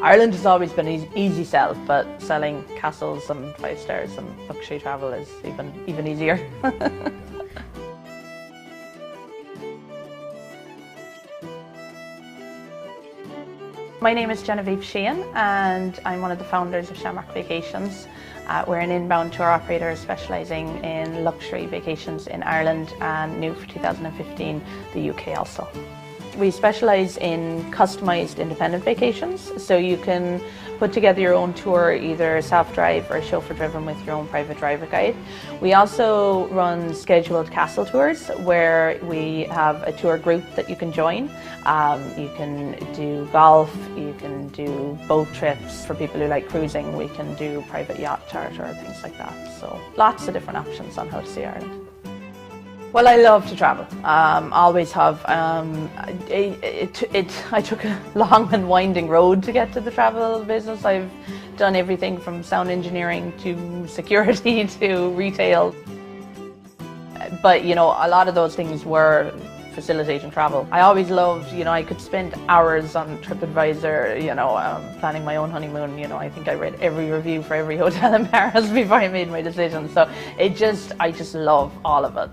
Ireland has always been an easy sell, but selling castles and 5 stars and luxury travel is even easier. My name is Genevieve Sheehan and I'm one of the founders of Shamrock Vacations. We're an inbound tour operator specialising in luxury vacations in Ireland and new for 2015, the UK also. We specialise in customised independent vacations, so you can put together your own tour, either self-drive or chauffeur driven with your own private driver guide. We also run scheduled castle tours where we have a tour group that you can join. You can do golf, you can do boat trips. For people who like cruising, we can do private yacht charter, things like that. So lots of different options on how to see Ireland. Well, I love to travel, always have. I took a long and winding road to get to the travel business. I've done everything from sound engineering to security to retail. But, you know, a lot of those things were facilitating travel. I always loved, you know, I could spend hours on TripAdvisor, you know, planning my own honeymoon. You know, I think I read every review for every hotel in Paris before I made my decision. So I just love all of it.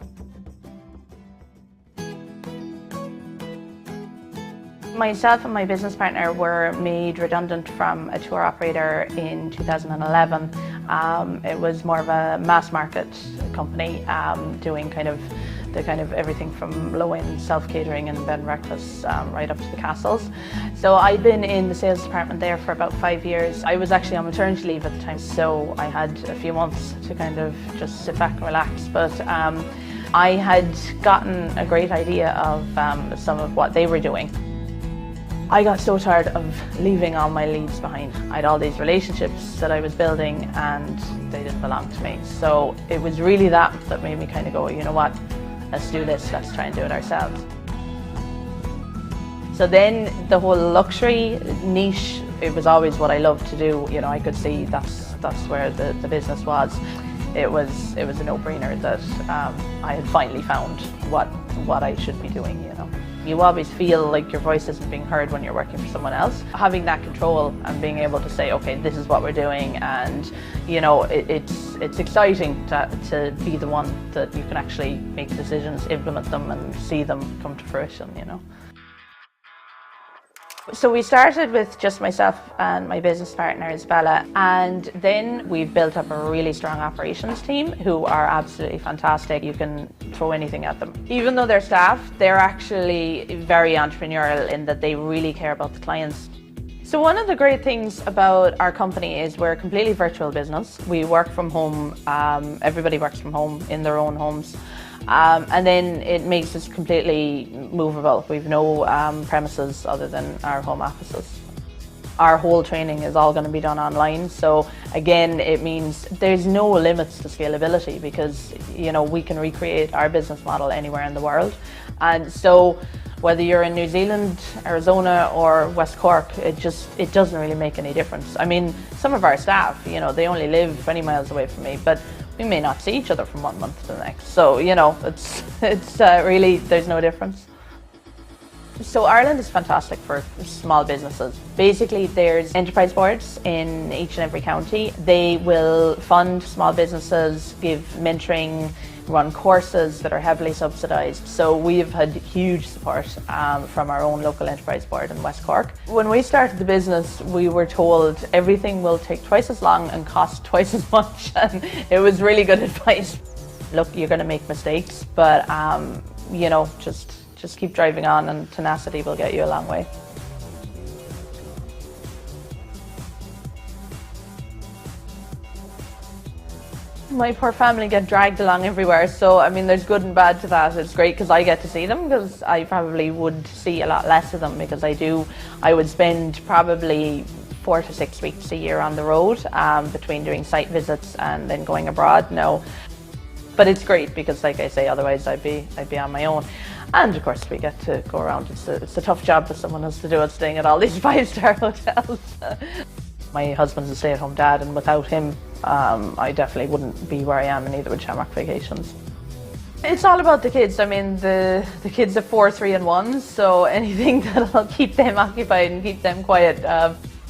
Myself and my business partner were made redundant from a tour operator in 2011. It was more of a mass market company doing kind of everything from low-end self-catering and bed and breakfast right up to the castles. So I'd been in the sales department there for about 5 years. I was actually on maternity leave at the time, so I had a few months to kind of just sit back and relax. But I had gotten a great idea of some of what they were doing. I got so tired of leaving all my leads behind. I had all these relationships that I was building and they didn't belong to me. So it was really that made me kind of go, you know what, let's do this, let's try and do it ourselves. So then the whole luxury niche, it was always what I loved to do. You know, I could see that's where the business was. It was a no-brainer that I had finally found what I should be doing, you know. You always feel like your voice isn't being heard when you're working for someone else. Having that control and being able to say, okay, this is what we're doing, and you know, it's exciting to be the one that you can actually make decisions, implement them, and see them come to fruition, you know. So we started with just myself and my business partner Isabella, and then we've built up a really strong operations team who are absolutely fantastic. You can throw anything at them. Even though they're staff, they're actually very entrepreneurial in that they really care about the clients. So one of the great things about our company is we're a completely virtual business. We work from home, everybody works from home in their own homes. And then it makes us completely movable. We've no premises other than our home offices. Our whole training is all going to be done online, so again it means there's no limits to scalability because, you know, we can recreate our business model anywhere in the world. And so whether you're in New Zealand, Arizona or West Cork, it doesn't really make any difference. I mean, some of our staff, you know, they only live 20 miles away from me, but we may not see each other from one month to the next. So, you know, it's really, there's no difference. So Ireland is fantastic for small businesses. Basically, there's enterprise boards in each and every county. They will fund small businesses, give mentoring, run courses that are heavily subsidised. So we've had huge support from our own local enterprise board in West Cork. When we started the business, we were told everything will take twice as long and cost twice as much, and it was really good advice. Look, you're going to make mistakes, but you know, just keep driving on, and tenacity will get you a long way. My poor family get dragged along everywhere, so I mean there's good and bad to that. It's great because I get to see them, because I probably would see a lot less of them because I would spend probably 4 to 6 weeks a year on the road between doing site visits and then going abroad now. But it's great because, like I say, otherwise I'd be on my own. And of course we get to go around. It's a tough job that someone has to do it, staying at all these 5-star hotels. My husband's a stay-at-home dad, and without him I definitely wouldn't be where I am, and neither would Shamrock Vacations. It's all about the kids. I mean, the kids are 4, 3 and 1, so anything that'll keep them occupied and keep them quiet.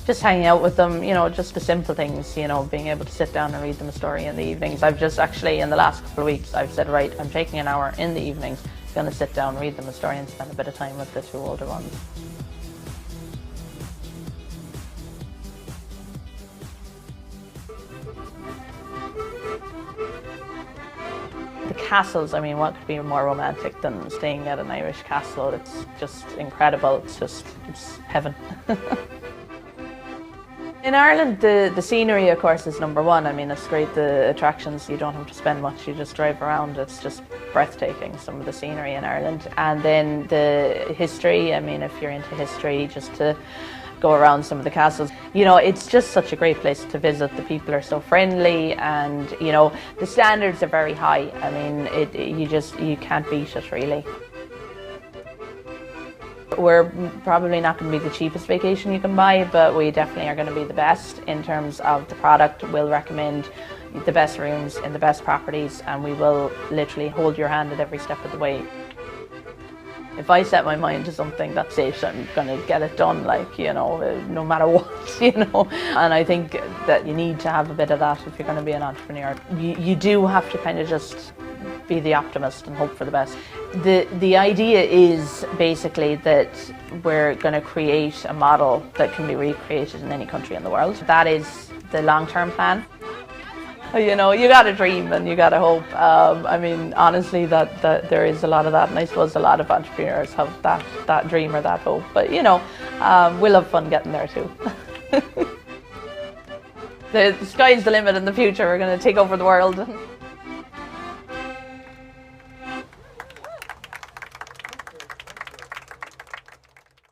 Just hanging out with them, you know, just the simple things, you know, being able to sit down and read them a story in the evenings. I've just actually, in the last couple of weeks, I've said, right, I'm taking an hour in the evenings, going to sit down, read them a story and spend a bit of time with the two older ones. The castles, I mean, what could be more romantic than staying at an Irish castle? It's just incredible, it's heaven. In Ireland, the scenery, of course, is number one. I mean, it's great, the attractions, you don't have to spend much, you just drive around. It's just breathtaking, some of the scenery in Ireland. And then the history, I mean, if you're into history, just to go around some of the castles. You know, it's just such a great place to visit. The people are so friendly and, you know, the standards are very high. I mean, you can't beat it, really. We're probably not going to be the cheapest vacation you can buy, but we definitely are going to be the best in terms of the product. We'll recommend the best rooms in the best properties, and we will literally hold your hand at every step of the way. If I set my mind to something, that's it. I'm going to get it done, like, you know, no matter what, you know. And I think that you need to have a bit of that if you're going to be an entrepreneur. You do have to kind of just be the optimist and hope for the best. The idea is basically that we're going to create a model that can be recreated in any country in the world. That is the long-term plan. You know, you got to dream and you got to hope. I mean, honestly, that there is a lot of that, and I suppose a lot of entrepreneurs have that dream or that hope. But, you know, we'll have fun getting there too. The sky's the limit in the future. We're going to take over the world.